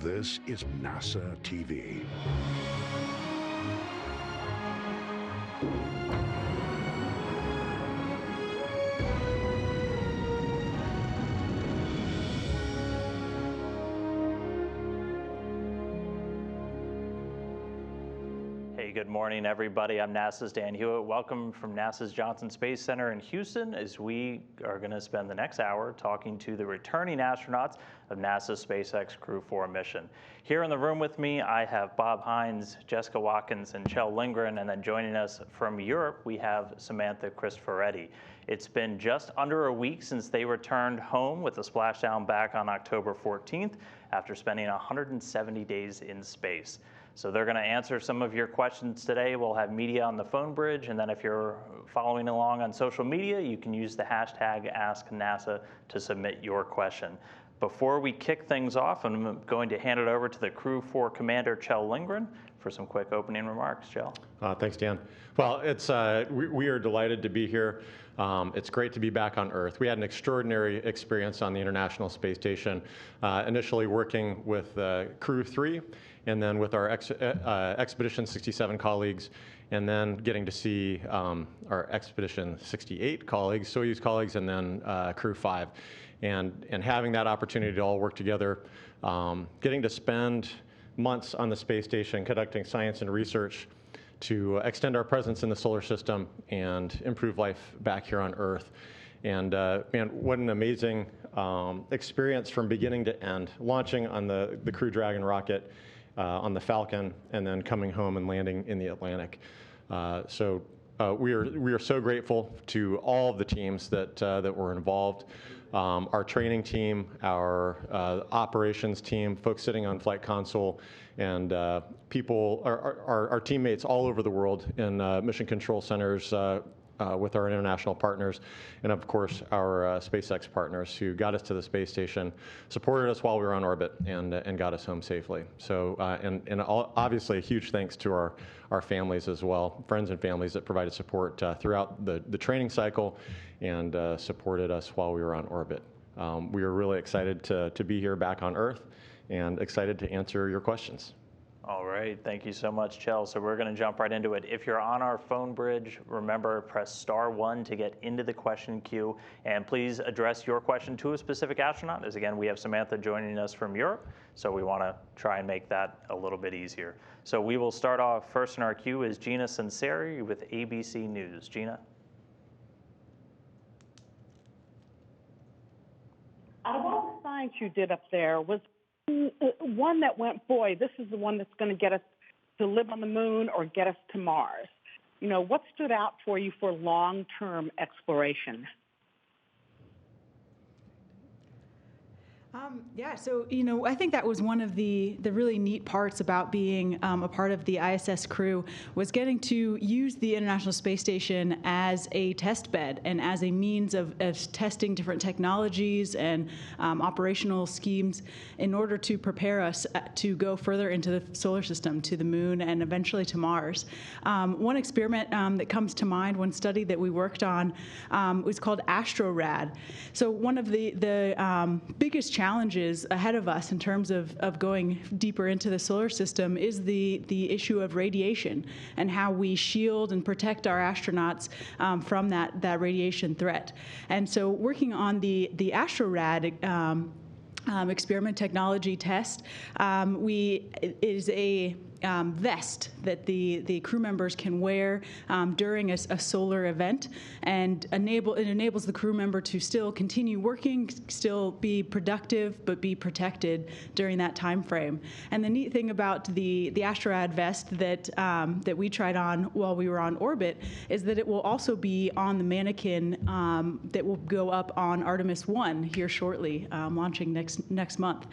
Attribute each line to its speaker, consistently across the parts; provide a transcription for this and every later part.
Speaker 1: This is NASA TV.
Speaker 2: Hey, good morning, everybody. I'm NASA's Dan Hewitt. Welcome from NASA's Johnson Space Center in Houston as we are going to spend the next hour talking to the returning astronauts of NASA's SpaceX Crew-4 mission. Here in the room with me, I have Bob Hines, Jessica Watkins, and Kjell Lindgren, and then joining us from Europe, we have Samantha Cristoforetti. It's been just under a week since they returned home with the splashdown back on October 14th after spending 170 days in space. So they're going to answer some of your questions today. We'll have media on the phone bridge, and then if you're following along on social media, you can use the hashtag AskNASA to submit your question. Before we kick things off, I'm going to hand it over to the Crew-4 Commander, Kjell Lindgren, for some quick opening remarks. Kjell.
Speaker 3: Thanks, Dan. Well, it's we are delighted to be here. It's great to be back on Earth. We had an extraordinary experience on the International Space Station, initially working with Crew-3, and then with our Expedition 67 colleagues, and then getting to see our Expedition 68 colleagues, Soyuz colleagues, and then Crew-5. And having that opportunity to all work together, getting to spend months on the space station conducting science and research to extend our presence in the solar system and improve life back here on Earth. And man, what an amazing experience from beginning to end, launching on the Crew Dragon rocket, on the Falcon, and then coming home and landing in the Atlantic. So we are so grateful to all of the teams that were involved. Our training team, our operations team, folks sitting on flight console, and people, our teammates all over the world in mission control centers with our international partners, and of course our SpaceX partners who got us to the space station, supported us while we were on orbit, and got us home safely. So obviously a huge thanks to our families as well, friends and families that provided support throughout the training cycle and supported us while we were on orbit. We are really excited to be here back on Earth and excited to answer your questions.
Speaker 2: All right, thank you so much, Kjell. So we're going to jump right into it. If you're on our phone bridge, remember, press *1 to get into the question queue, and please address your question to a specific astronaut, as again, we have Samantha joining us from Europe, so we want to try and make that a little bit easier. So we will start off first in our queue is Gina Sunseri with ABC News. Gina?
Speaker 4: Out of all the science you did up there, was one that went, boy, this is the one that's going to get us to live on the moon or get us to Mars? You know, what stood out for you for long-term exploration?
Speaker 5: Yeah, so, you know, I think that was one of the really neat parts about being a part of the ISS crew, was getting to use the International Space Station as a test bed and as a means of testing different technologies and operational schemes in order to prepare us to go further into the solar system, to the moon, and eventually to Mars. One experiment that comes to mind, one study that we worked on, was called AstroRad. So one of the biggest challenges ahead of us in terms of going deeper into the solar system is the issue of radiation and how we shield and protect our astronauts from that radiation threat. And so working on the AstroRad experiment technology test, is a vest that the crew members can wear during a solar event, and it enables the crew member to still continue working, still be productive, but be protected during that time frame. And the neat thing about the AstroRad vest that we tried on while we were on orbit is that it will also be on the mannequin that will go up on Artemis 1 here shortly, launching next month.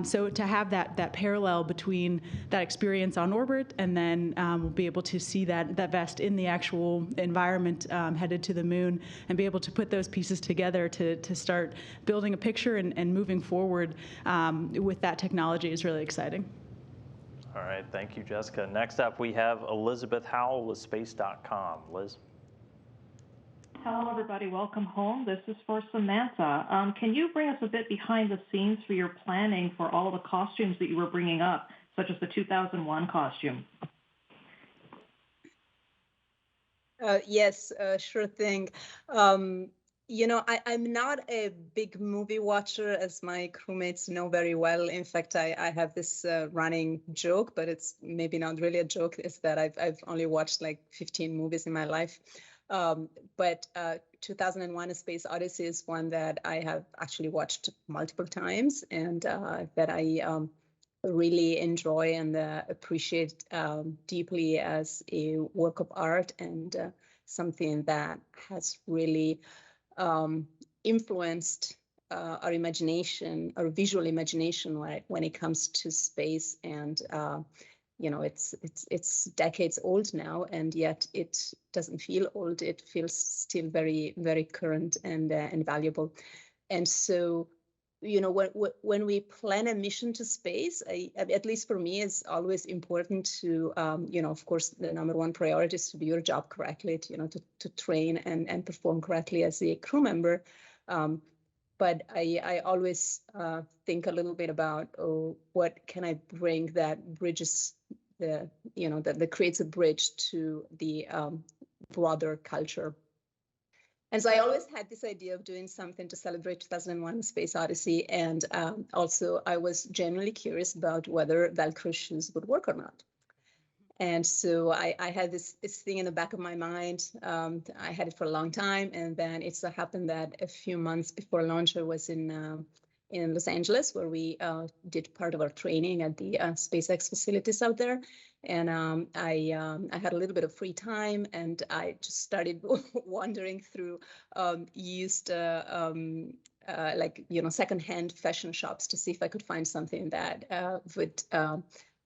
Speaker 5: So to have that parallel between that experience on orbit, and then we'll be able to see that vest in the actual environment headed to the moon, and be able to put those pieces together to start building a picture and moving forward with that technology is really exciting.
Speaker 2: All right, thank you, Jessica. Next up, we have Elizabeth Howell with Space.com. Liz?
Speaker 6: Hello, everybody. Welcome home. This is for Samantha. Can you bring us a bit behind the scenes for your planning for all of the costumes that you were bringing up, such as the 2001 costume?
Speaker 7: Yes, sure thing. I'm not a big movie watcher, as my crewmates know very well. In fact, I have this running joke, but it's maybe not really a joke, is that I've only watched like 15 movies in my life. But 2001: A Space Odyssey is one that I have actually watched multiple times, and that I really enjoy and appreciate deeply as a work of art, and something that has really influenced our imagination, our visual imagination, when it comes to space. And it's decades old now, and yet it doesn't feel old. It feels still very, very current and valuable. And so, when we plan a mission to space, at least for me, it's always important to, of course, the number one priority is to do your job correctly, to train and perform correctly as a crew member. But I always think a little bit about, what can I bring that bridges that creates a bridge to the broader culture. And so I always had this idea of doing something to celebrate 2001: Space Odyssey. And also I was genuinely curious about whether Velcro shoes would work or not. And so I had this thing in the back of my mind. I had it for a long time. And then it so happened that a few months before launch, I was in Los Angeles, where we did part of our training at the SpaceX facilities out there. And I had a little bit of free time, and I just started wandering through used secondhand fashion shops to see if I could find something that would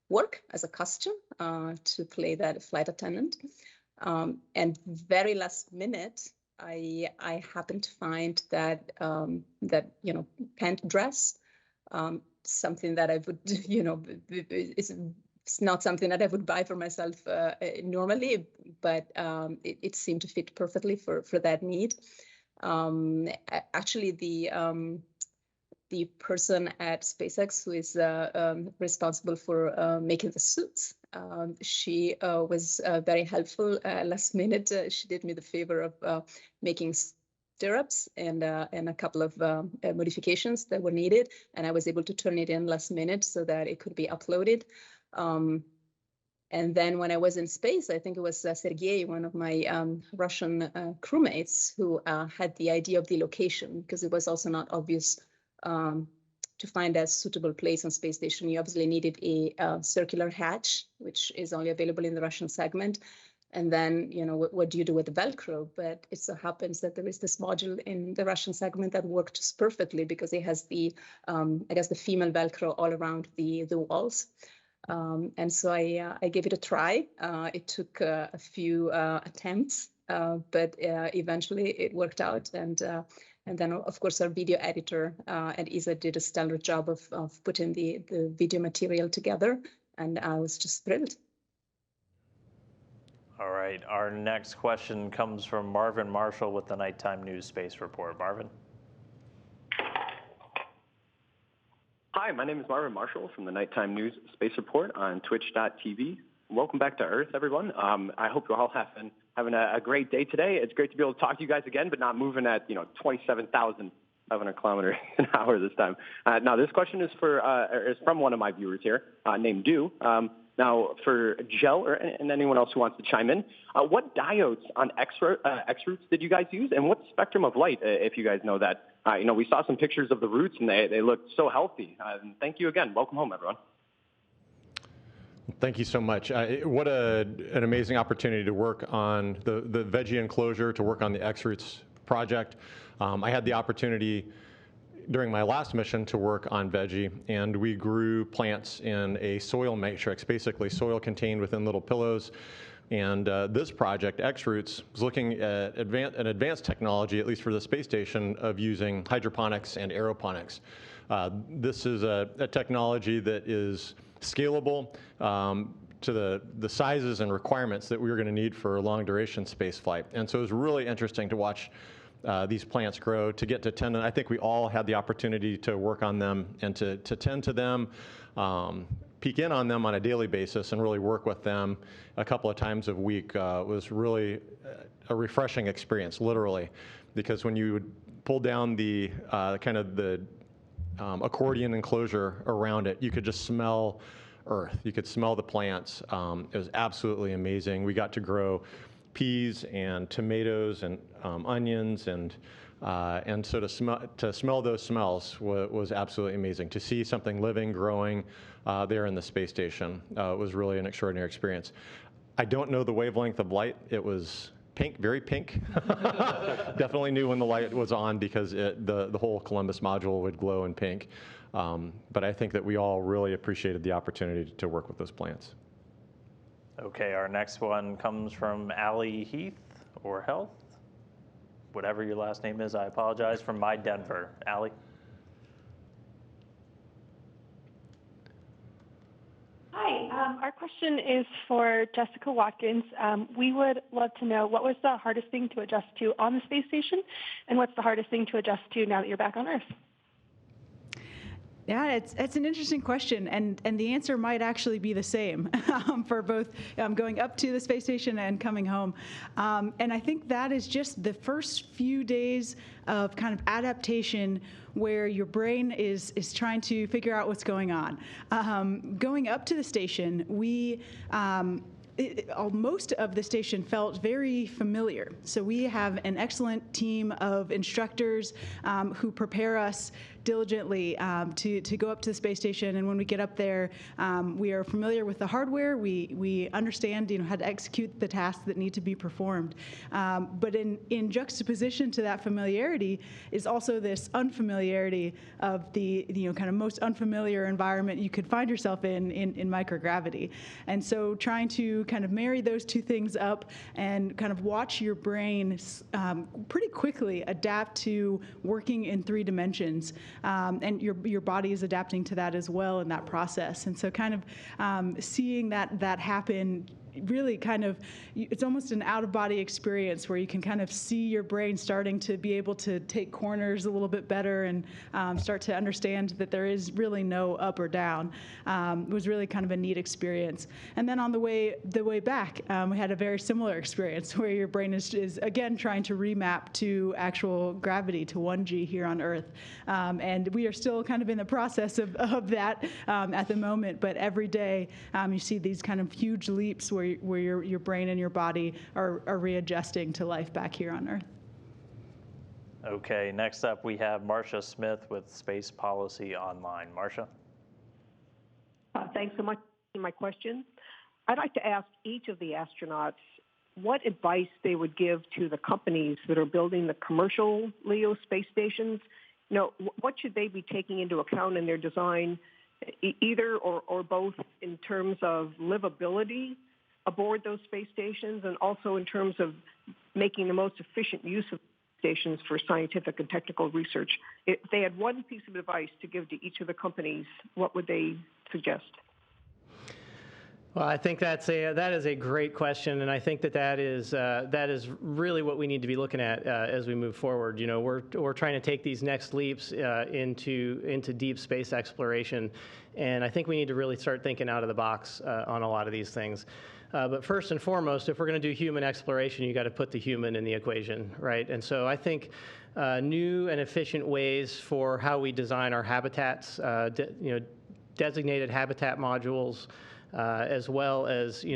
Speaker 7: work as a costume to play that flight attendant. And very last minute, I happened to find that pant dress, something that I would, it's not something that I would buy for myself normally, but it seemed to fit perfectly for that need. Actually, the person at SpaceX who is responsible for making the suits, she was very helpful. Last minute, she did me the favor of making stirrups and a couple of modifications that were needed, and I was able to turn it in last minute so that it could be uploaded. And then when I was in space, I think it was Sergei, one of my Russian crewmates, who had the idea of the location, because it was also not obvious to find a suitable place on space station. You obviously needed a circular hatch, which is only available in the Russian segment. And then, what do you do with the Velcro? But it so happens that there is this module in the Russian segment that worked perfectly, because it has the, the female Velcro all around the walls. And so I gave it a try. It took a few attempts, but eventually it worked out. And then, of course, our video editor at ESA did a stellar job of putting the video material together. And I was just thrilled.
Speaker 2: All right. Our next question comes from Marvin Marshall with the Nighttime News Space Report. Marvin.
Speaker 8: Hi, my name is Marvin Marshall from the Nighttime News Space Report on twitch.tv. Welcome back to Earth, everyone. I hope you're all having a great day today. It's great to be able to talk to you guys again, but not moving at 27,500 kilometers an hour this time. Now, this question is from one of my viewers here named Do. Now, for Kjell and anyone else who wants to chime in, what diodes on X-routes did you guys use, and what spectrum of light, if you guys know that? We saw some pictures of the routes, and they looked so healthy. Thank you again. Welcome home, everyone.
Speaker 3: Thank you so much. What an amazing opportunity to work on the veggie enclosure, to work on the X-routes project. I had the opportunity during my last mission to work on veggie, and we grew plants in a soil matrix, basically soil contained within little pillows. And this project, X-Roots, was looking at an advanced technology, at least for the space station, of using hydroponics and aeroponics. This is a technology that is scalable, to the sizes and requirements that we were going to need for long duration space flight. And so it was really interesting to watch these plants grow to get to 10. And I think we all had the opportunity to work on them and to tend to them, peek in on them on a daily basis and really work with them a couple of times a week was really a refreshing experience, literally, because when you would pull down the kind of the accordion enclosure around it, you could just smell Earth. You could smell the plants. It was absolutely amazing. We got to grow peas and tomatoes and onions, and so to smell those smells was absolutely amazing. To see something living, growing there in the space station was really an extraordinary experience. I don't know the wavelength of light. It was pink, very pink. Definitely knew when the light was on because the whole Columbus module would glow in pink. But I think that we all really appreciated the opportunity to work with those plants.
Speaker 2: Okay, our next one comes from Allie Heath, or Health, whatever your last name is. I apologize, from My Denver. Allie?
Speaker 9: Hi, our question is for Jessica Watkins. We would love to know, what was the hardest thing to adjust to on the space station, and what's the hardest thing to adjust to now that you're back on Earth?
Speaker 5: Yeah, it's an interesting question, and the answer might actually be the same for both going up to the space station and coming home. And I think that is just the first few days of kind of adaptation where your brain is trying to figure out what's going on. Going up to the station, most of the station felt very familiar. So we have an excellent team of instructors who prepare us diligently to go up to the space station, and when we get up there, we are familiar with the hardware. We understand, how to execute the tasks that need to be performed. But in juxtaposition to that familiarity is also this unfamiliarity of the kind of most unfamiliar environment you could find yourself in microgravity. And so trying to kind of marry those two things up and kind of watch your brain pretty quickly adapt to working in 3 dimensions. And your body is adapting to that as well in that process. And so kind of seeing that happen really kind of, it's almost an out-of-body experience where you can kind of see your brain starting to be able to take corners a little bit better and start to understand that there is really no up or down. It was really kind of a neat experience. And then on the way back, we had a very similar experience where your brain is again trying to remap to actual gravity, to 1G here on Earth. And we are still kind of in the process of that at the moment, but every day you see these kind of huge leaps where your brain and your body are readjusting to life back here on Earth.
Speaker 2: Okay, next up we have Marcia Smith with Space Policy Online. Marcia?
Speaker 10: Thanks so much for my question. I'd like to ask each of the astronauts what advice they would give to the companies that are building the commercial LEO space stations. What should they be taking into account in their design, either or both, in terms of livability aboard those space stations and also in terms of making the most efficient use of stations for scientific and technical research? If they had one piece of advice to give to each of the companies, what would they suggest?
Speaker 11: Well, I think that is a great question, and I think that is really what we need to be looking at as we move forward. We're trying to take these next leaps into deep space exploration, and I think we need to really start thinking out of the box on a lot of these things. But first and foremost, if we're going to do human exploration, you got to put the human in the equation, right? And so I think new and efficient ways for how we design our habitats, designated habitat modules, as well as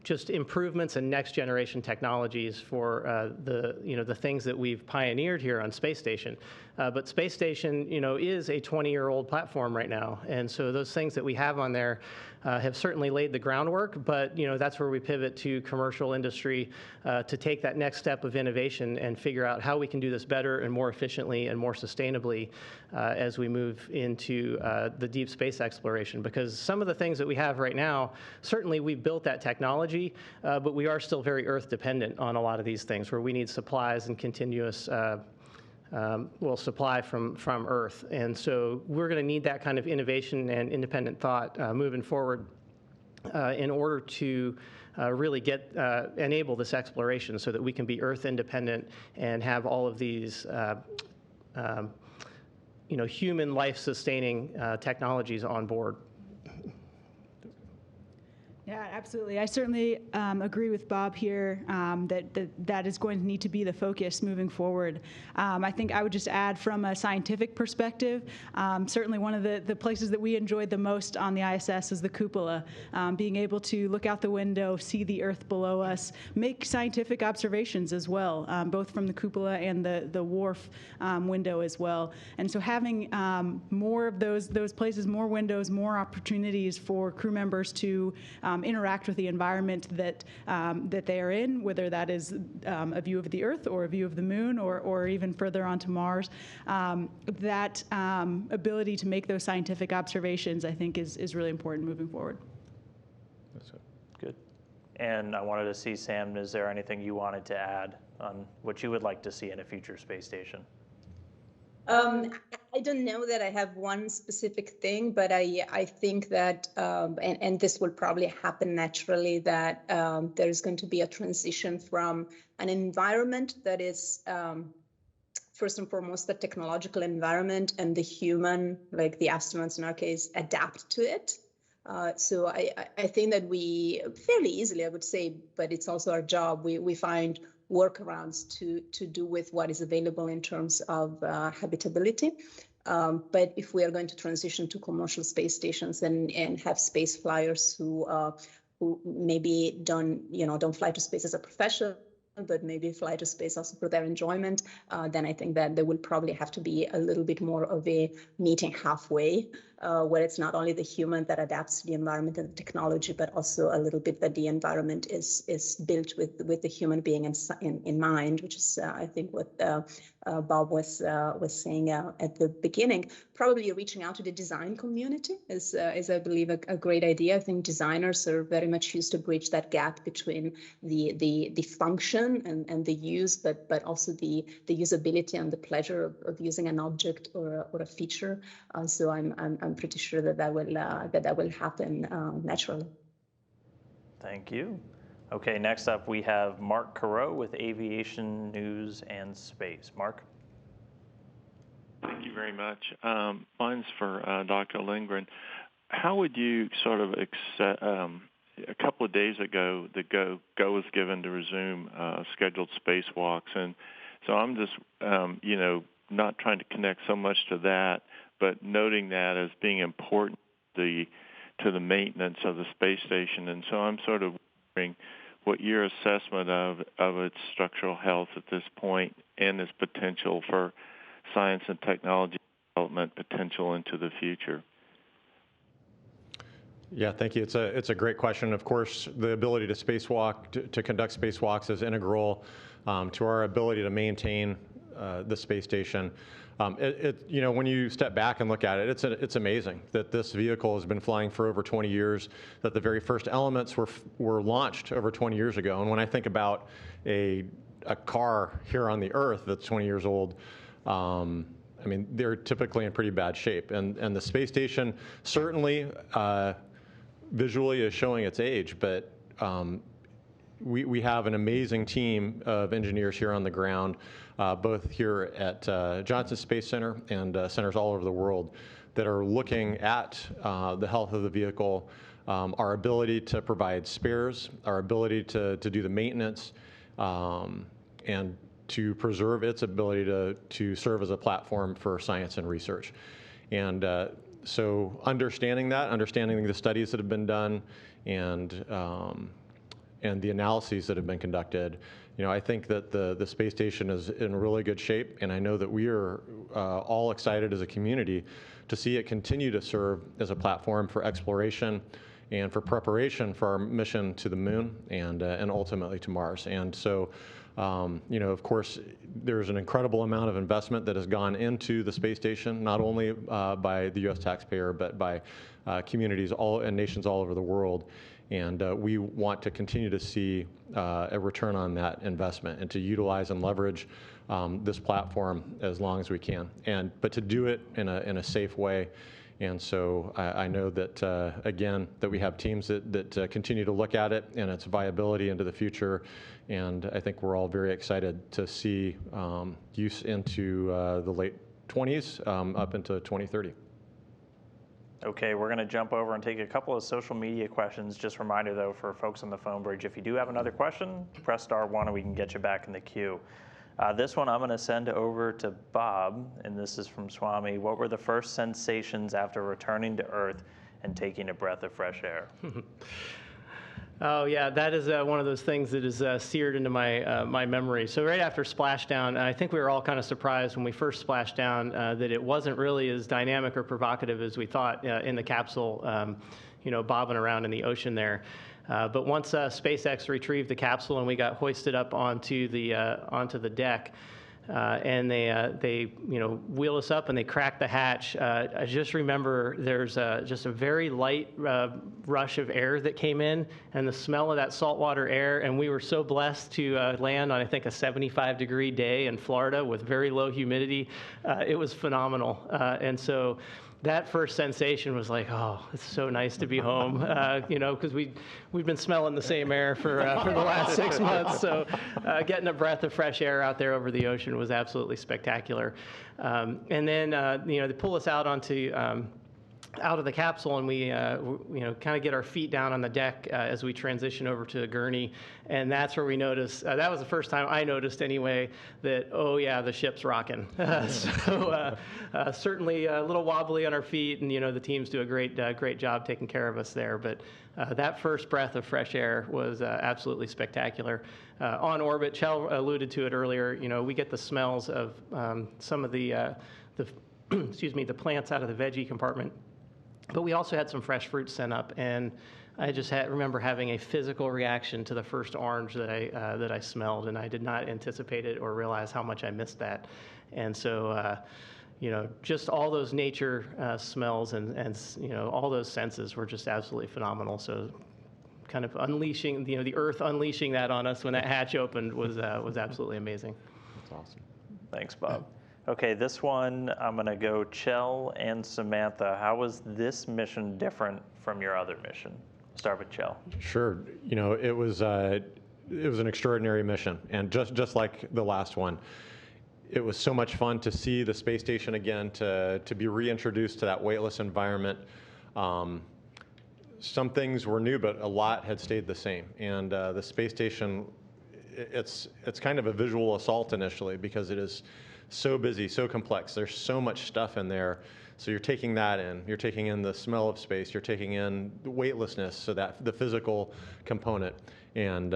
Speaker 11: just improvements in next generation technologies for the things that we've pioneered here on Space Station. But Space Station is a 20-year-old platform right now, and so those things that we have on there have certainly laid the groundwork, but that's where we pivot to commercial industry to take that next step of innovation and figure out how we can do this better and more efficiently and more sustainably as we move into the deep space exploration. Because some of the things that we have right now, certainly we've built that technology, but we are still very Earth dependent on a lot of these things where we need supplies and continuous supply from Earth. And so we're going to need that kind of innovation and independent thought moving forward. in order to really enable this exploration so that we can be Earth independent and have all of these human life-sustaining technologies on board.
Speaker 5: Yeah, absolutely. I certainly agree with Bob here that is going to need to be the focus moving forward. I think I would just add from a scientific perspective, certainly one of the places that we enjoyed the most on the ISS is the cupola, being able to look out the window, see the Earth below us, make scientific observations as well, both from the cupola and the wharf window as well. And so having more of those places, more windows, more opportunities for crew members to interact with the environment that they are in, whether that is a view of the Earth or a view of the Moon or even further onto Mars. That ability to make those scientific observations, I think, is really important moving forward.
Speaker 2: That's good. And I wanted to see, Sam, is there anything you wanted to add on what you would like to see in a future space station?
Speaker 7: I don't know that I have one specific thing, but I think that, and this will probably happen naturally, that there's going to be a transition from an environment that is, first and foremost, the technological environment, and the human, like the astronauts in our case, adapt to it. So I think that we fairly easily, I would say, but it's also our job, we find workarounds to do with what is available in terms of habitability. But if we are going to transition to commercial space stations and have space flyers who maybe don't fly to space as a profession, but maybe fly to space also for their enjoyment, then I think that there will probably have to be a little bit more of a meeting halfway, where it's not only the human that adapts to the environment and the technology, but also a little bit that the environment is built with the human being in mind, which is I think what Bob was saying at the beginning. Probably reaching out to the design community is I believe a great idea. I think designers are very much used to bridge that gap between the function and the use, but also the usability and the pleasure of using an object or a feature. So I'm pretty sure that will happen naturally.
Speaker 2: Thank you. Okay, next up we have Mark Carreau with Aviation News and Space. Mark.
Speaker 12: Thank you very much. Mine's for Dr. Lindgren. How would you sort of accept, a couple of days ago, the go was given to resume scheduled spacewalks, and so I'm just, not trying to connect so much to that, but noting that as being important to the maintenance of the space station. And so I'm sort of wondering what your assessment of its structural health at this point and its potential for science and technology development potential into the future.
Speaker 3: Yeah, thank you. It's a great question. Of course, the ability to spacewalk, to conduct spacewalks is integral to our ability to maintain the space station. When you step back and look at it, it's amazing that this vehicle has been flying for over 20 years, that the very first elements were launched over 20 years ago. And when I think about a car here on the Earth that's 20 years old, they're typically in pretty bad shape. And the space station certainly visually is showing its age, but we have an amazing team of engineers here on the ground, both here at Johnson Space Center and centers all over the world, that are looking at the health of the vehicle, our ability to provide spares, our ability to do the maintenance, and to preserve its ability to serve as a platform for science and research. And so understanding the studies that have been done, and the analyses that have been conducted, I think that the space station is in really good shape, and I know that we are all excited as a community to see it continue to serve as a platform for exploration and for preparation for our mission to the Moon and ultimately to Mars. And so, of course, there's an incredible amount of investment that has gone into the space station, not only by the U.S. taxpayer, but by communities and nations all over the world. And we want to continue to see a return on that investment and to utilize and leverage this platform as long as we can. But to do it in a safe way And so I know that, again, that we have teams that continue to look at it and its viability into the future. And I think we're all very excited to see use into the late 20s up into 2030.
Speaker 2: Okay, we're going to jump over and take a couple of social media questions. Just a reminder, though, for folks on the phone bridge, if you do have another question, press *1 and we can get you back in the queue. This one I'm going to send over to Bob, and this is from Swami. What were the first sensations after returning to Earth and taking a breath of fresh air?
Speaker 11: Oh yeah, that is one of those things that is seared into my my memory. So right after splashdown, I think we were all kind of surprised when we first splashed down that it wasn't really as dynamic or provocative as we thought in the capsule, you know, bobbing around in the ocean there. But once SpaceX retrieved the capsule and we got hoisted up onto the deck, and they you know, wheel us up and they crack the hatch. I just remember there's just a very light rush of air that came in, and the smell of that saltwater air. And we were so blessed to land on, I think, a 75-degree day in Florida with very low humidity. It was phenomenal. And so that first sensation was like, oh, it's so nice to be home, you know, because we've been smelling the same air for the last 6 months. So getting a breath of fresh air out there over the ocean was absolutely spectacular. And then, you know, they pull us out onto out of the capsule, and we, you know, kind of get our feet down on the deck as we transition over to the gurney, and that's where we noticed. That was the first time I noticed, anyway, that oh yeah, the ship's rocking. So certainly a little wobbly on our feet, and you know the teams do a great job taking care of us there. But that first breath of fresh air was absolutely spectacular. On orbit, Kjell alluded to it earlier. You know, we get the smells of some of the excuse me, the plants out of the veggie compartment. But we also had some fresh fruit sent up, and I just remember having a physical reaction to the first orange that I smelled, and I did not anticipate it or realize how much I missed that. And so, you know, just all those nature smells and you know, all those senses were just absolutely phenomenal. So, kind of unleashing, you know, the Earth unleashing that on us when that hatch opened was absolutely amazing.
Speaker 3: That's awesome.
Speaker 2: Thanks, Bob. Okay, this one, I'm going to go Kjell and Samantha. How was this mission different from your other mission? Start with Kjell.
Speaker 3: Sure. You know, it was an extraordinary mission, and just like the last one, it was so much fun to see the space station again, to be reintroduced to that weightless environment. Some things were new, but a lot had stayed the same. And the space station, it's kind of a visual assault initially because it is so busy, so complex. There's so much stuff in there. So you're taking that in. You're taking in the smell of space. You're taking in the weightlessness, so that the physical component, and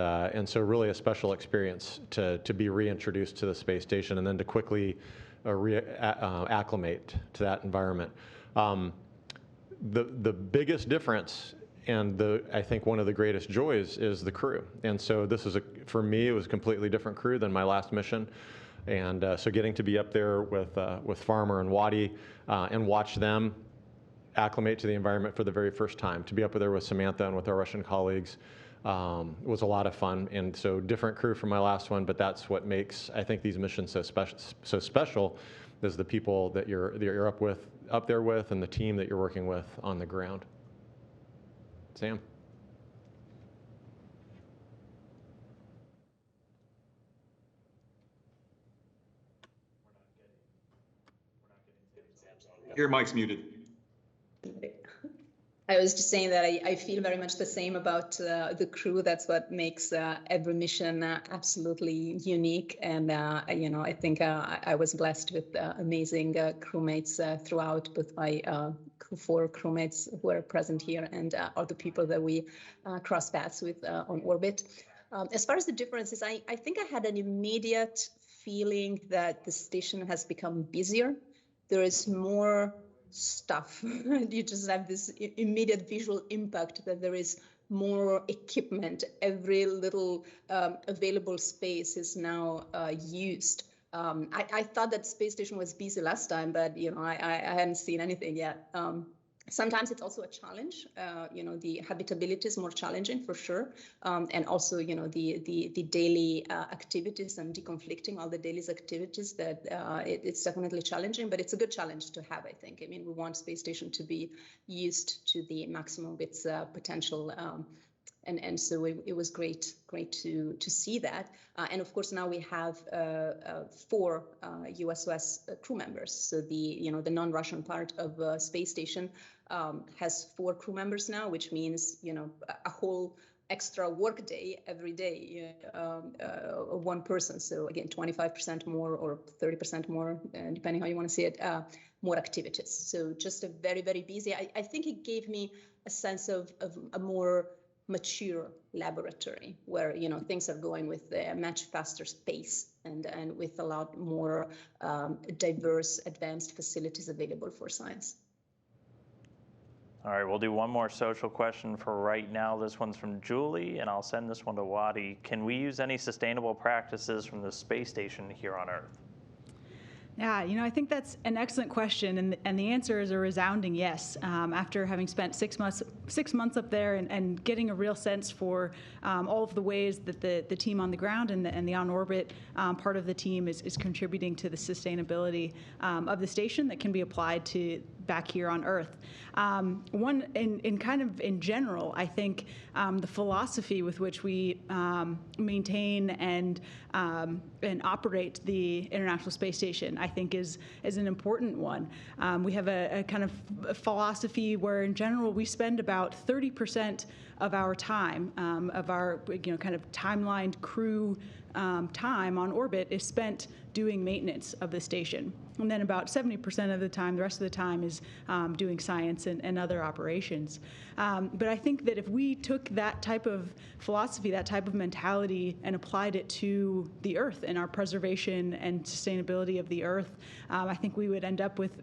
Speaker 3: so really a special experience to be reintroduced to the space station and then to quickly acclimate to that environment. The biggest difference, and I think one of the greatest joys, is the crew. And so this is for me, it was a completely different crew than my last mission. And so getting to be up there with Farmer and Waddy and watch them acclimate to the environment for the very first time, to be up there with Samantha and with our Russian colleagues, was a lot of fun. And so different crew from my last one, but that's what makes, I think, these missions so special, is the people that you're up there with, and the team that you're working with on the ground. Sam.
Speaker 13: Your mic's muted.
Speaker 7: I was just saying that I feel very much the same about the crew. That's what makes every mission absolutely unique. And, you know, I think I was blessed with amazing crewmates throughout, both my Crew-4 crewmates who are present here and all the people that we cross paths with on orbit. As far as the differences, I think I had an immediate feeling that the station has become busier. There is more stuff. You just have this immediate visual impact that there is more equipment. Every little available space is now used. I thought that space station was busy last time, but you know, I hadn't seen anything yet. Sometimes it's also a challenge. The habitability is more challenging for sure, and also the daily activities and deconflicting all the daily activities. That it's definitely challenging, but it's a good challenge to have. I think. I mean, we want space station to be used to the maximum of its potential. And so it was great to see that. And of course, now we have 4 USOS crew members. So the non-Russian part of space station has 4 crew members now, which means a whole extra work day every day of one person. So again, 25% more or 30% more, depending how you want to see it, more activities. So just a very, very busy. I think it gave me a sense of a more mature laboratory where things are going with a much faster pace and with a lot more diverse advanced facilities available for science.
Speaker 2: All right, we'll do one more social question for right now. This one's from Julie, and I'll send this one to Wadi. Can we use any sustainable practices from the space station here on Earth?
Speaker 5: Yeah, I think that's an excellent question, and the answer is a resounding yes. After having spent 6 months up there and getting a real sense for all of the ways that the team on the ground and the on-orbit part of the team is contributing to the sustainability of the station that can be applied to back here on Earth. One, in general, I think the philosophy with which we maintain and operate the International Space Station, I think, is an important one. We have a kind of philosophy where, in general, we spend about 30% of our time, of our kind of timelined crew time on orbit, is spent doing maintenance of the station. And then about 70% of the time, the rest of the time, is doing science and other operations. But I think that if we took that type of philosophy, that type of mentality, and applied it to the Earth and our preservation and sustainability of the Earth, I think we would end up with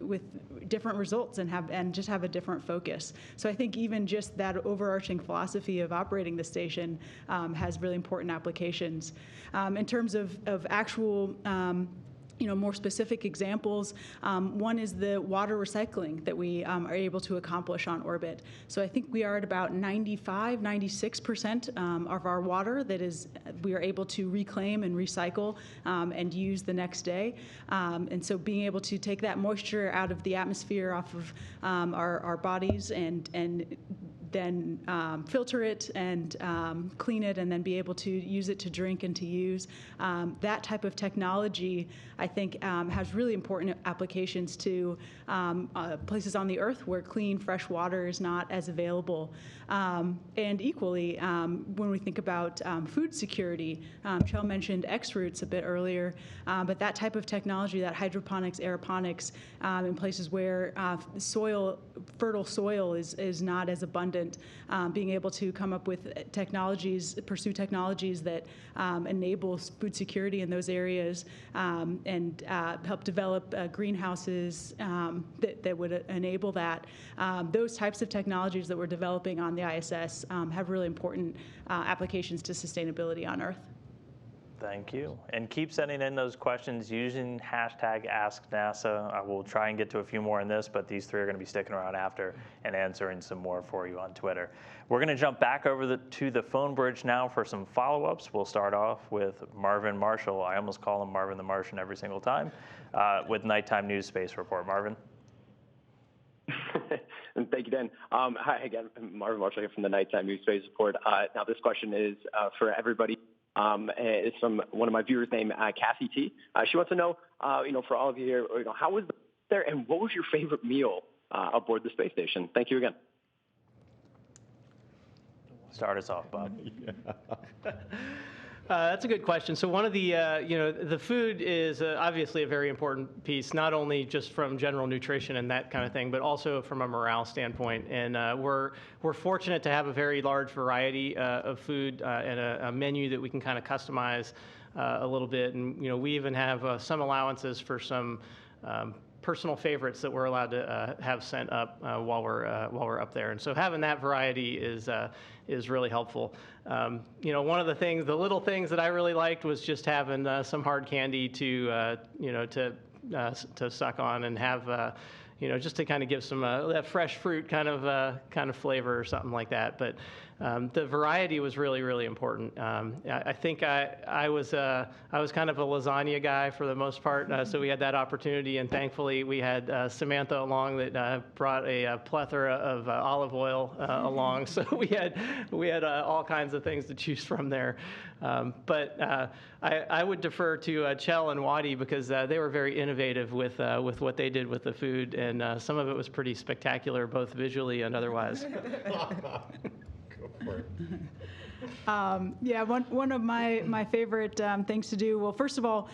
Speaker 5: different results and just have a different focus. So I think even just that overarching philosophy of operating the station has really important applications. In terms of actual more specific examples, one is the water recycling that we are able to accomplish on orbit. So I think we are at about 96% of our water that we are able to reclaim and recycle and use the next day. And so being able to take that moisture out of the atmosphere off of our bodies and then filter it and clean it, and then be able to use it to drink and to use. That type of technology, I think, has really important applications to places on the Earth where clean, fresh water is not as available. And equally, when we think about food security, Kjell mentioned X-roots a bit earlier, but that type of technology, that hydroponics, aeroponics, in places where fertile soil is not as abundant, being able to come up with pursue technologies that enable food security in those areas, and help develop greenhouses that would enable that. Those types of technologies that we're developing on the ISS have really important applications to sustainability on Earth.
Speaker 2: Thank you. And keep sending in those questions using hashtag AskNASA. I will try and get to a few more in this, but these 3 are going to be sticking around after and answering some more for you on Twitter. We're going to jump back over to the phone bridge now for some follow-ups. We'll start off with Marvin Marshall. I almost call him Marvin the Martian every single time, with Nighttime News Space Report. Marvin?
Speaker 8: And thank you, Dan. Hi again, Marvin Marshall here from the Nighttime News Space Report. Now this question is for everybody. It's from one of my viewers named Cassie T. She wants to know, for all of you here, how was there, and what was your favorite meal aboard the space station? Thank you again.
Speaker 2: Start us off, Bob.
Speaker 11: That's a good question. So one of the, the food is obviously a very important piece, not only just from general nutrition and that kind of thing, but also from a morale standpoint. And we're fortunate to have a very large variety of food and a menu that we can kind of customize a little bit. And we even have some allowances for some personal favorites that we're allowed to have sent up while we're up there. And so having that variety is really helpful. One of the little things that I really liked was just having some hard candy to suck on and have just to kind of give some that fresh fruit kind of flavor or something like that. But the variety was really, really important. I think I was kind of a lasagna guy for the most part, so we had that opportunity, and thankfully we had Samantha along that brought a plethora of olive oil along, so we had all kinds of things to choose from there. But I would defer to Kjell and Wadi because they were very innovative with what they did with the food, and some of it was pretty spectacular, both visually and otherwise.
Speaker 5: Yeah, one of my favorite things to do, well, first of all,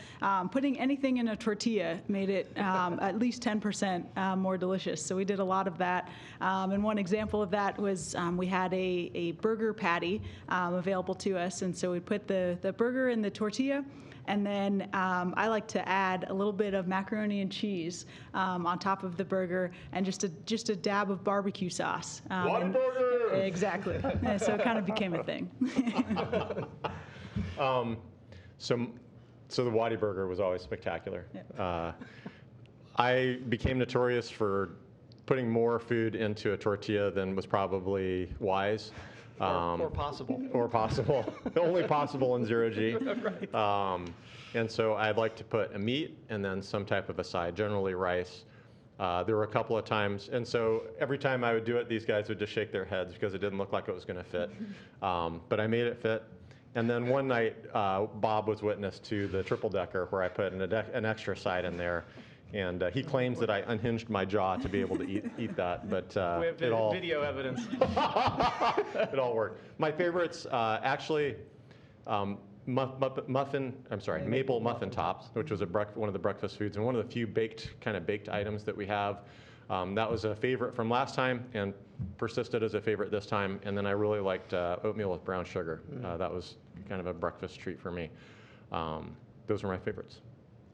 Speaker 5: putting anything in a tortilla made it at least 10% more delicious. So we did a lot of that. And one example of that was we had a burger patty available to us. And so we put the burger in the tortilla. And then I like to add a little bit of macaroni and cheese on top of the burger, and just a dab of barbecue sauce.
Speaker 3: Whataburger!
Speaker 5: Exactly. So it kind of became a thing.
Speaker 3: So the Wadi burger was always spectacular.
Speaker 5: Yeah.
Speaker 3: I became notorious for putting more food into a tortilla than was probably wise.
Speaker 11: Or possible.
Speaker 3: Or possible. Only possible in zero-G.
Speaker 11: Right.
Speaker 3: And so I'd like to put a meat and then some type of a side, generally rice. There were a couple of times, and so every time I would do it, these guys would just shake their heads because it didn't look like it was going to fit. But I made it fit. And then one night, Bob was witness to the triple-decker where I put an extra side in there. And he claims that I unhinged my jaw to be able to eat that, but
Speaker 11: we have video evidence.
Speaker 3: It all worked. My favorites, actually, maple muffin tops, which was one of the breakfast foods, and one of the few baked items that we have. That was a favorite from last time and persisted as a favorite this time. And then I really liked oatmeal with brown sugar. That was kind of a breakfast treat for me. Those were my favorites.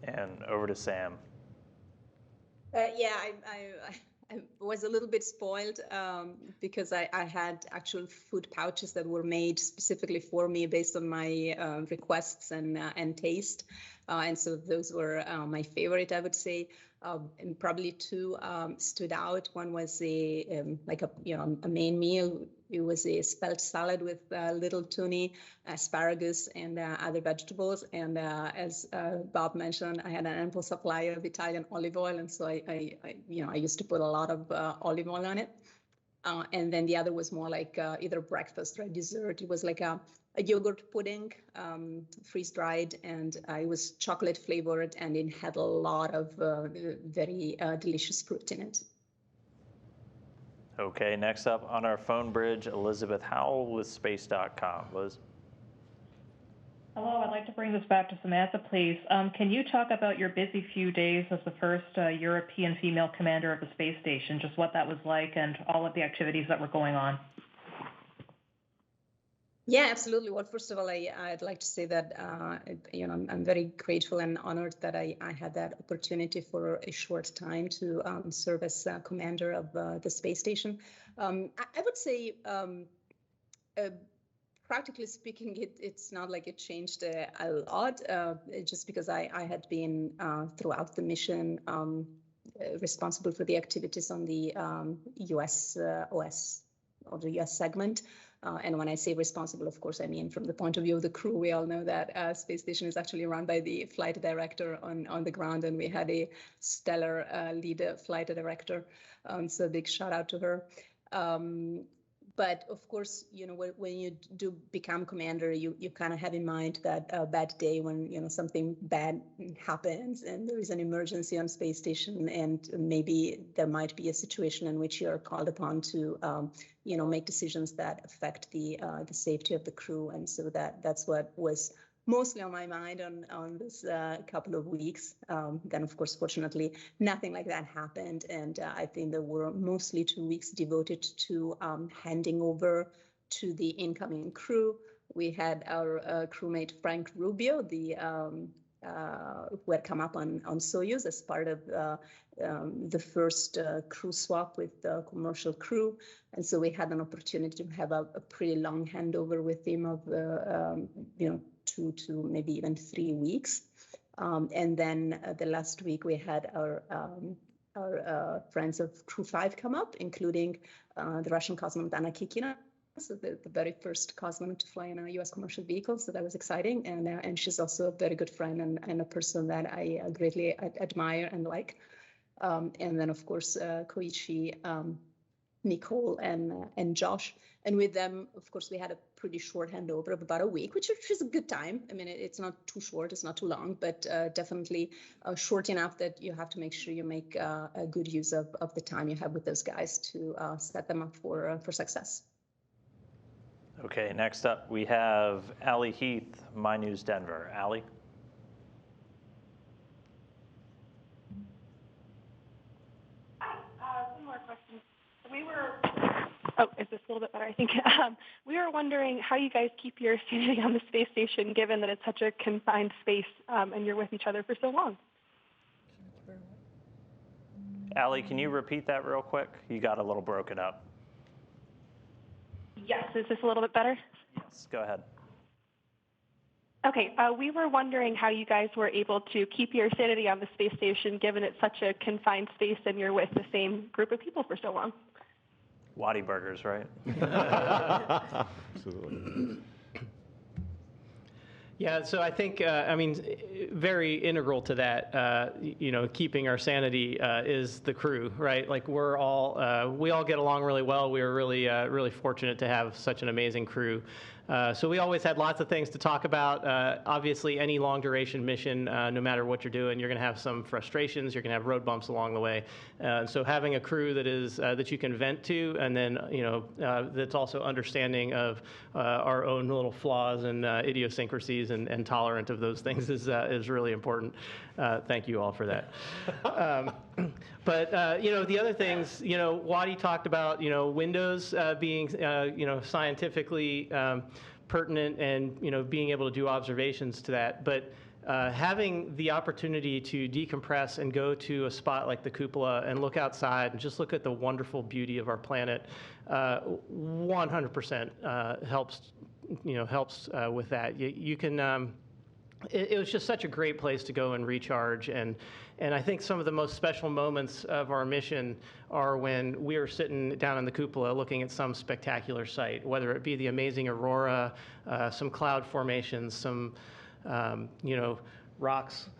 Speaker 2: And over to Sam.
Speaker 7: Yeah, I was a little bit spoiled because I had actual food pouches that were made specifically for me based on my requests and taste. And so those were my favorite, I would say. And probably two stood out. One was a main meal. It was a spelt salad with little tunny, asparagus, and other vegetables. And as Bob mentioned, I had an ample supply of Italian olive oil, and so I used to put a lot of olive oil on it. And then the other was more like either breakfast or dessert. It was like a yogurt pudding, freeze-dried, and it was chocolate flavored, and it had a lot of very delicious fruit in it.
Speaker 2: Okay, next up on our phone bridge, Elizabeth Howell with Space.com. Liz?
Speaker 6: Hello, I'd like to bring this back to Samantha, please. Can you talk about your busy few days as the first European female commander of the space station, just what that was like and all of the activities that were going on?
Speaker 7: Yeah, absolutely. Well, first of all, I'd like to say that I'm very grateful and honored that I had that opportunity for a short time to serve as commander of the space station. I would say, practically speaking, it's not like it changed a lot, just because I had been throughout the mission responsible for the activities on the US OS, or the US segment. And when I say responsible, of course, I mean from the point of view of the crew. We all know that space station is actually run by the flight director on the ground, and we had a stellar lead flight director. So a big shout out to her. But of course, when you do become commander, you kind of have in mind that bad day when, something bad happens and there is an emergency on space station, and maybe there might be a situation in which you're called upon to, make decisions that affect the safety of the crew. And so that's what was mostly on my mind on this couple of weeks. Then, of course, fortunately, nothing like that happened. And I think there were mostly 2 weeks devoted to handing over to the incoming crew. We had our crewmate, Frank Rubio, who had come up on Soyuz as part of the first crew swap with the commercial crew. And so we had an opportunity to have a pretty long handover with him of 2 to maybe even 3 weeks. And then the last week we had our our friends of Crew-4 come up, including the Russian cosmonaut Anna Kikina, so the very first cosmonaut to fly in a U.S. commercial vehicle. So that was exciting, and she's also a very good friend and a person that I greatly admire and like. And then of course Koichi, Nicole, and Josh. And with them, of course, we had a pretty short handover of about a week, which is a good time. I mean, it's not too short, it's not too long, but definitely short enough that you have to make sure you make a good use of the time you have with those guys to set them up for success.
Speaker 2: Okay, next up we have Allie Heath, My News Denver. Allie?
Speaker 9: One more question. Is this a little bit better? I think we were wondering how you guys keep your sanity on the space station, given that it's such a confined space and you're with each other for so long.
Speaker 2: Allie, can you repeat that real quick? You got a little broken up.
Speaker 9: Yes, is this a little bit better?
Speaker 2: Yes, go ahead.
Speaker 9: Okay, we were wondering how you guys were able to keep your sanity on the space station, given it's such a confined space and you're with the same group of people for so long.
Speaker 2: Waddy burgers, right?
Speaker 3: Absolutely.
Speaker 11: Yeah, so I think, I mean, very integral to that, you know, keeping our sanity is the crew, right? Like we all get along really well. We were really fortunate to have such an amazing crew. So we always had lots of things to talk about. Obviously, any long duration mission, no matter what you're doing, you're going to have some frustrations. You're going to have road bumps along the way. So having a crew that is that you can vent to, and then that's also understanding of our own little flaws and idiosyncrasies and tolerant of those things is really important. Thank you all for that. But the other things, Waddy talked about, windows being, scientifically pertinent and, being able to do observations to that. But having the opportunity to decompress and go to a spot like the cupola and look outside and just look at the wonderful beauty of our planet, 100% helps with that. You can. It was just such a great place to go and recharge, and I think some of the most special moments of our mission are when we are sitting down in the cupola looking at some spectacular sight, whether it be the amazing aurora, some cloud formations, some rocks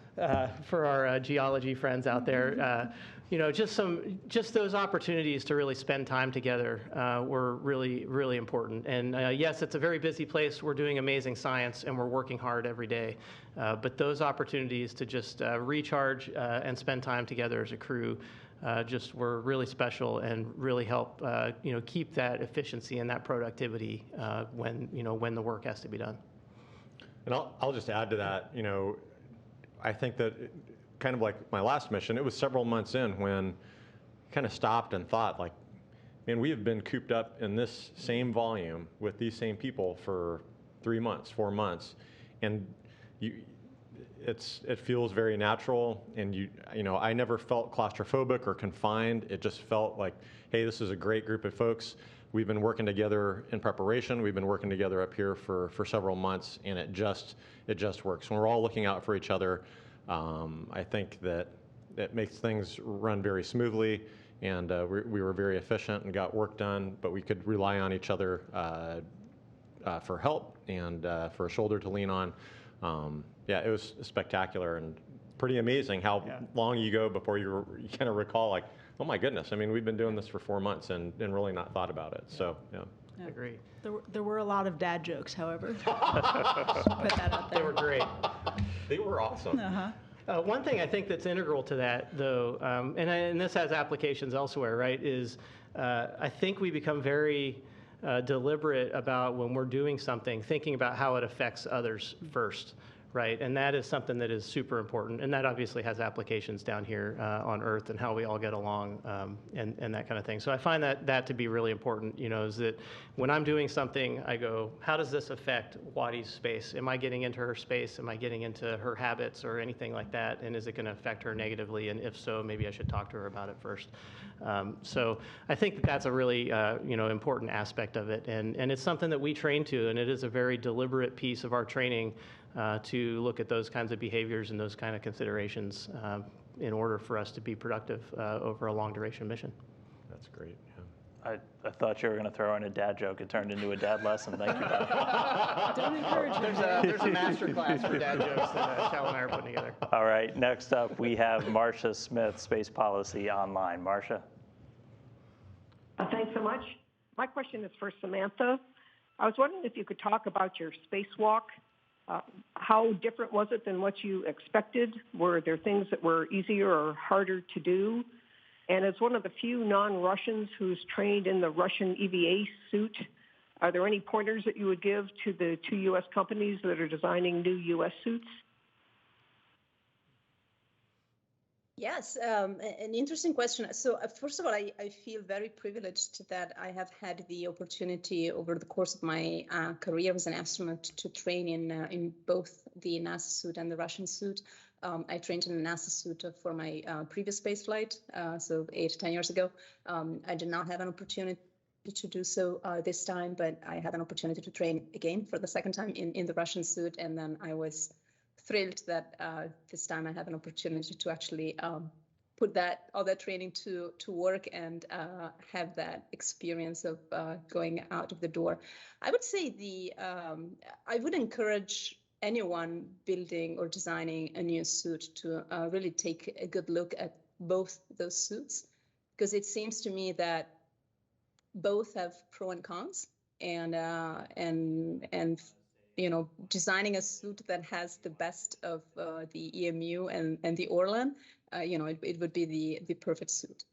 Speaker 11: for our geology friends out there. Just those opportunities to really spend time together were really, really important. And yes, it's a very busy place. We're doing amazing science and we're working hard every day. But those opportunities to just recharge and spend time together as a crew just were really special and really help keep that efficiency and that productivity when the work has to be done.
Speaker 3: And I'll just add to that. I think that kind of like my last mission, it was several months in when I kind of stopped and thought, like, man, we have been cooped up in this same volume with these same people for 3 months, 4 months, and it feels very natural. And I never felt claustrophobic or confined. It just felt like, hey, this is a great group of folks. We've been working together in preparation. We've been working together up here for several months, and it just works. When we're all looking out for each other, I think that it makes things run very smoothly, and we were very efficient and got work done, but we could rely on each other for help and for a shoulder to lean on. It was spectacular and pretty amazing how long you go before you kind of recall, like, oh my goodness, I mean, we've been doing this for 4 months and really not thought about it. So, yeah.
Speaker 11: I agree.
Speaker 5: There were a lot of dad jokes, however. Just put that out there.
Speaker 11: They were great.
Speaker 3: They were awesome.
Speaker 5: Uh-huh.
Speaker 11: One thing I think that's integral to that, though, and this has applications elsewhere, right, is I think we become very deliberate about when we're doing something, thinking about how it affects others first, right? And that is something that is super important. And that obviously has applications down here on Earth and how we all get along and that kind of thing. So I find that to be really important, is that when I'm doing something, I go, how does this affect Waddy's space? Am I getting into her space? Am I getting into her habits or anything like that? And is it going to affect her negatively? And if so, maybe I should talk to her about it first. So I think that's a really, important aspect of it. And it's something that we train to, and it is a very deliberate piece of our training to look at those kinds of behaviors and those kind of considerations in order for us to be productive over a long duration mission.
Speaker 3: That's great.
Speaker 2: I thought you were going to throw in a dad joke. It turned into a dad lesson. Thank you, Bob.
Speaker 5: Don't encourage
Speaker 11: There's a master class for dad jokes that Kjell and I are putting together.
Speaker 2: All right, next up we have Marcia Smith, Space Policy Online. Marcia.
Speaker 10: Thanks so much. My question is for Samantha. I was wondering if you could talk about your spacewalk. How different was it than what you expected? Were there things that were easier or harder to do? And as one of the few non-Russians who's trained in the Russian EVA suit, are there any pointers that you would give to the two U.S. companies that are designing new U.S. suits?
Speaker 7: Yes, an interesting question. So first of all, I feel very privileged that I have had the opportunity over the course of my career as an astronaut to train in both the NASA suit and the Russian suit. I trained in the NASA suit for my previous space flight, so 8-10 years ago. I did not have an opportunity to do so this time, but I had an opportunity to train again for the second time in the Russian suit, and then I was thrilled that this time I have an opportunity to actually put all that training to work and have that experience of going out of the door. I would say I would encourage anyone building or designing a new suit to really take a good look at both those suits, because it seems to me that both have pros and cons, and designing a suit that has the best of the EMU and the Orlan, it would be the perfect suit.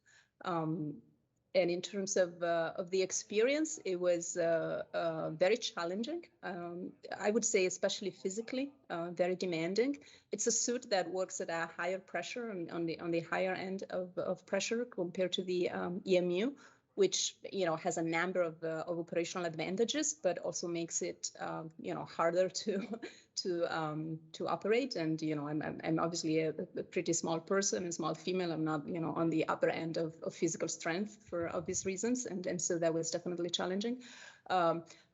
Speaker 7: And in terms of the experience, it was very challenging. I would say, especially physically, very demanding. It's a suit that works at a higher pressure, on the higher end of pressure compared to the EMU, which has a number of operational advantages, but also makes it harder to operate. And I'm obviously a pretty small person, a small female. I'm not on the upper end of physical strength for obvious reasons, and so that was definitely challenging.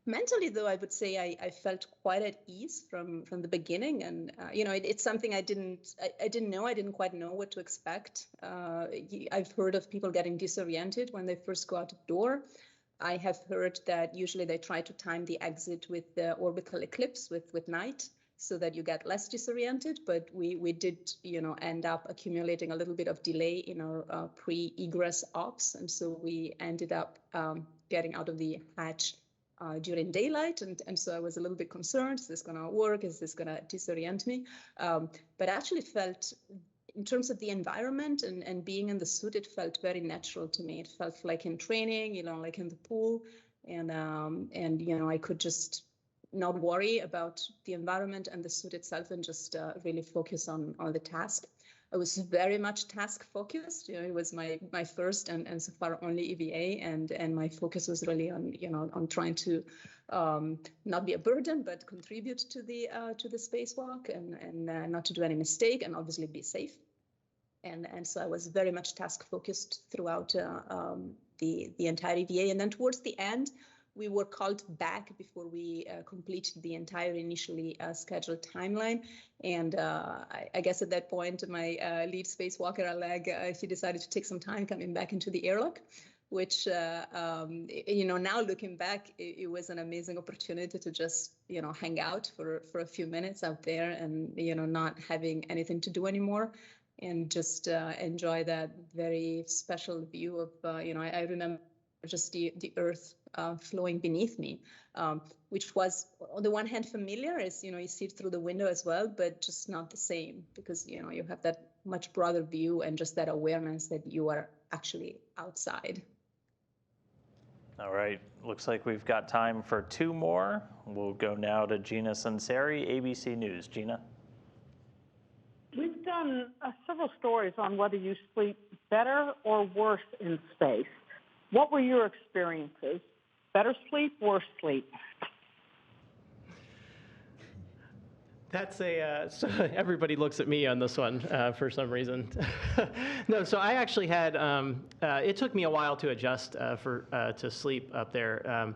Speaker 7: Mentally, though, I would say I felt quite at ease from the beginning, and it's something I didn't know. I didn't quite know what to expect. I've heard of people getting disoriented when they first go out the door. I have heard that usually they try to time the exit with the orbital eclipse with night, so that you get less disoriented. But we did end up accumulating a little bit of delay in our pre-egress ops, and so we ended up getting out of the hatch during daylight, and so I was a little bit concerned. Is this going to work? Is this going to disorient me? But I actually felt, in terms of the environment and being in the suit, it felt very natural to me. It felt like in training, like in the pool, and I could just not worry about the environment and the suit itself, and just really focus on the task. I was very much task focused. It was my first and so far only EVA, and my focus was really on trying to not be a burden, but contribute to the spacewalk, and not to do any mistake, and obviously be safe. And so I was very much task focused throughout the entire EVA. And then towards the end, we were called back before we completed the entire initially scheduled timeline. And I guess at that point, my lead spacewalker, Oleg, he decided to take some time coming back into the airlock, which, now looking back, it was an amazing opportunity to just, hang out for a few minutes out there, and, not having anything to do anymore, and just enjoy that very special view of, I remember just the Earth flowing beneath me, which was on the one hand familiar, as you see it through the window as well, but just not the same, because you have that much broader view and just that awareness that you are actually outside.
Speaker 2: All right, looks like we've got time for two more. We'll go now to Gina Sunseri, ABC News. Gina.
Speaker 4: We've done several stories on whether you sleep better or worse in space. What were your experiences? Better sleep, worse sleep?
Speaker 11: That's so everybody looks at me on this one for some reason. No, so I actually had, it took me a while to adjust to sleep up there.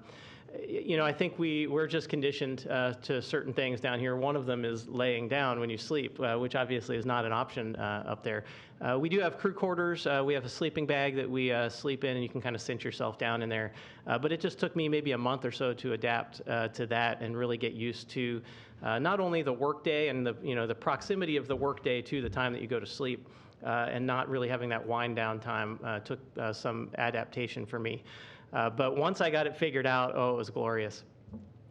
Speaker 11: I think we're just conditioned to certain things down here. One of them is laying down when you sleep, which obviously is not an option up there. We do have crew quarters. We have a sleeping bag that we sleep in, and you can kind of cinch yourself down in there. But it just took me maybe a month or so to adapt to that and really get used to not only the workday and the proximity of the workday to the time that you go to sleep, and not really having that wind down time took some adaptation for me. But once I got it figured out, it was glorious.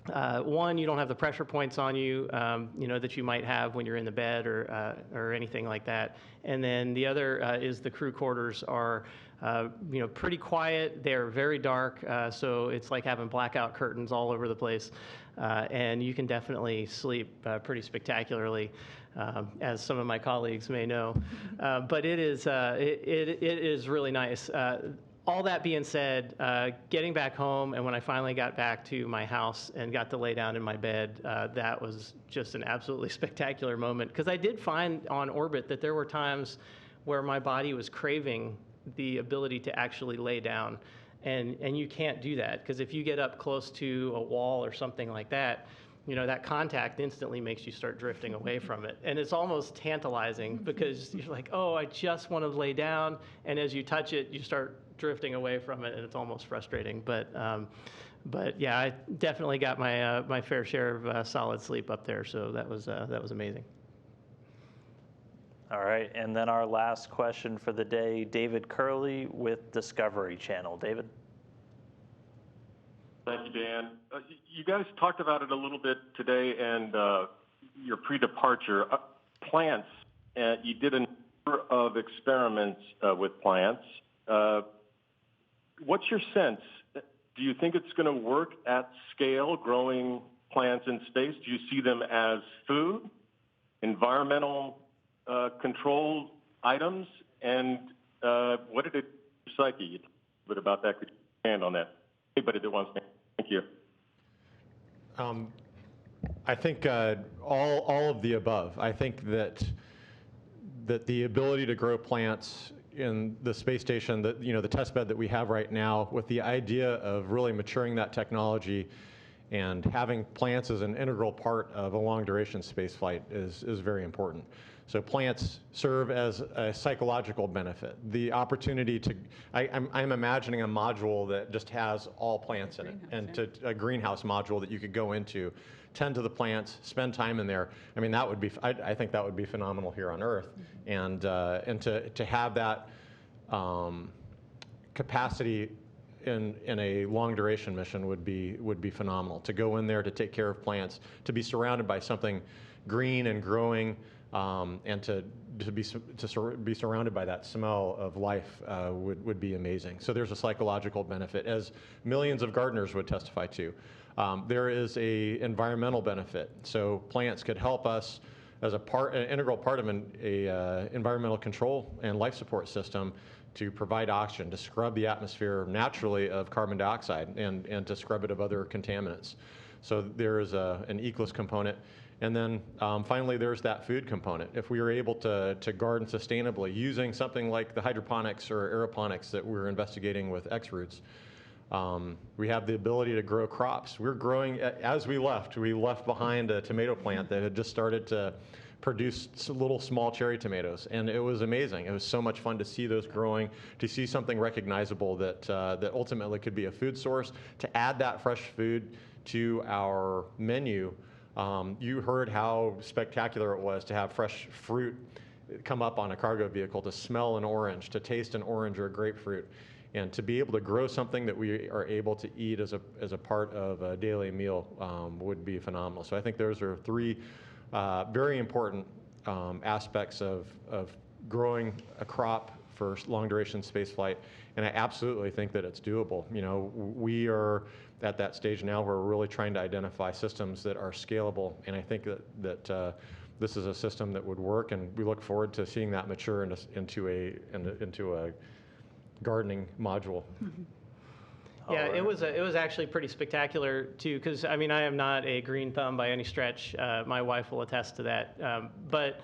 Speaker 11: One, you don't have the pressure points on you, that you might have when you're in the bed or anything like that. And then the other is the crew quarters are, pretty quiet. They're very dark, so it's like having blackout curtains all over the place. And you can definitely sleep pretty spectacularly, as some of my colleagues may know. But it is really nice. All that being said, getting back home and when I finally got back to my house and got to lay down in my bed, that was just an absolutely spectacular moment, because I did find on orbit that there were times where my body was craving the ability to actually lay down. And you can't do that, because if you get up close to a wall or something like that, that contact instantly makes you start drifting away from it. And it's almost tantalizing, because you're like, oh, I just want to lay down. And as you touch it, you start drifting away from it, and it's almost frustrating. But yeah, I definitely got my fair share of solid sleep up there. So that was amazing.
Speaker 2: All right, and then our last question for the day, David Curley with Discovery Channel. David?
Speaker 13: Thank you, Dan. You guys talked about it a little bit today, and your pre-departure plants. You did a number of experiments with plants. What's your sense? Do you think it's going to work at scale, growing plants in space? Do you see them as food, environmental control items, and what did it do to psyche? You talked a bit about that. Could you expand on that? Anybody that wants to. Thank you.
Speaker 3: I think all of the above. I think that the ability to grow plants in the space station, the test bed that we have right now, with the idea of really maturing that technology and having plants as an integral part of a long-duration space flight is very important. So plants serve as a psychological benefit. The opportunity to, I'm imagining a module that just has all plants in it, and a greenhouse module that you could go into, tend to the plants, spend time in there. I mean, that would be, I think that would be phenomenal here on Earth. And to have that capacity in a long duration mission would be phenomenal. To go in there, to take care of plants, to be surrounded by something green and growing, and to be surrounded by that smell of life would be amazing. So there's a psychological benefit, as millions of gardeners would testify to. There is a environmental benefit. So plants could help us as an integral part of an environmental control and life support system to provide oxygen, to scrub the atmosphere naturally of carbon dioxide, and to scrub it of other contaminants. So there is an ecologist component. And then finally, there's that food component. If we are able to garden sustainably using something like the hydroponics or aeroponics that we're investigating with X-Roots, we have the ability to grow crops. We're growing, as we left behind a tomato plant that had just started to produce little small cherry tomatoes, and it was amazing. It was so much fun to see those growing, to see something recognizable that ultimately could be a food source, to add that fresh food to our menu. You heard how spectacular it was to have fresh fruit come up on a cargo vehicle, to smell an orange, to taste an orange or a grapefruit, and to be able to grow something that we are able to eat as a part of a daily meal would be phenomenal. So I think those are three very important aspects of growing a crop for long-duration space flight, and I absolutely think that it's doable. We are at that stage now where we're really trying to identify systems that are scalable, and I think that this is a system that would work, and we look forward to seeing that mature into a gardening module.
Speaker 11: Mm-hmm. Yeah, it was actually pretty spectacular too, because I mean, I am not a green thumb by any stretch. My wife will attest to that. But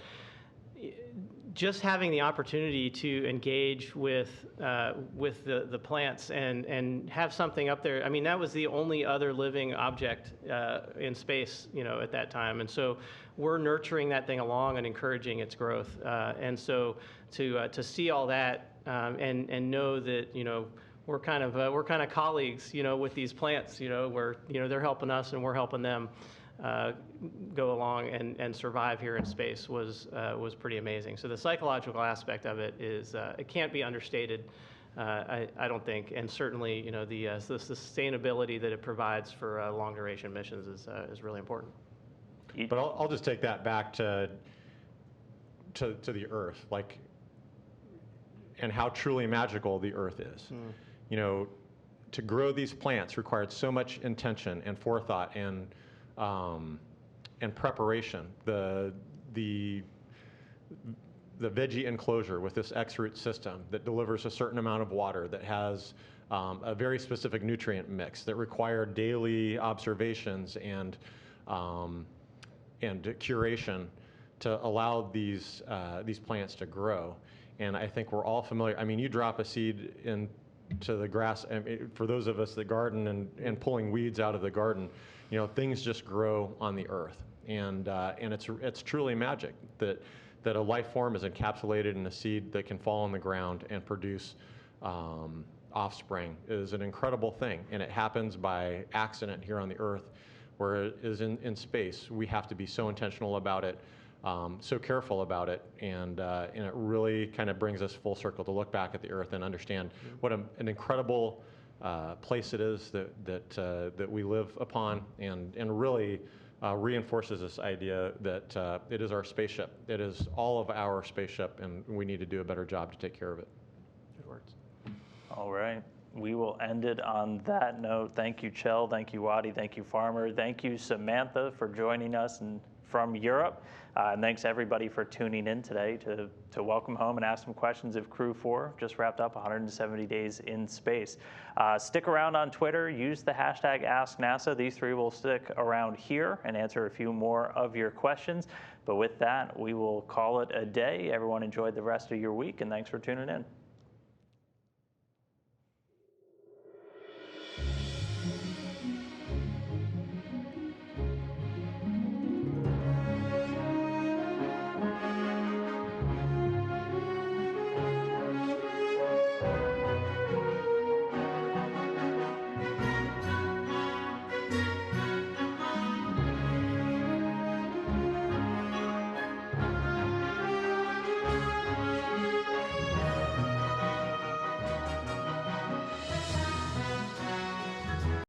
Speaker 11: just having the opportunity to engage with the plants and have something up there. I mean, that was the only other living object in space, at that time. And so we're nurturing that thing along and encouraging its growth. And so to see all that and know that we're kind of colleagues, with these plants, where they're helping us and we're helping them go along and survive here in space was pretty amazing. So the psychological aspect of it is it can't be understated, I don't think, and certainly the sustainability that it provides for long duration missions is really important.
Speaker 3: But I'll just take that back to the Earth, and how truly magical the Earth is. To grow these plants required so much intention and forethought and preparation. The veggie enclosure with this X-root system that delivers a certain amount of water, that has a very specific nutrient mix, that require daily observations and curation to allow these plants to grow. And I think we're all familiar. I mean, you drop a seed into the grass. I mean, for those of us that garden and pulling weeds out of the garden, things just grow on the earth, and it's truly magic that a life form is encapsulated in a seed that can fall on the ground and produce offspring is an incredible thing, and it happens by accident here on the earth, where it is in space. We have to be so intentional about it, so careful about it, and it really kind of brings us full circle to look back at the earth and understand what an incredible place it is that we live upon, and really reinforces this idea that it is our spaceship. It is all of our spaceship, and we need to do a better job to take care of it. Good words.
Speaker 2: All right. We will end it on that note. Thank you, Kjell. Thank you, Wadi. Thank you, Farmer. Thank you, Samantha, for joining us from Europe. And thanks everybody for tuning in today to welcome home and ask some questions of Crew-4. Just wrapped up 170 days in space. Stick around on Twitter. Use the hashtag AskNASA. These three will stick around here and answer a few more of your questions. But with that, we will call it a day. Everyone enjoy the rest of your week, and thanks for tuning in.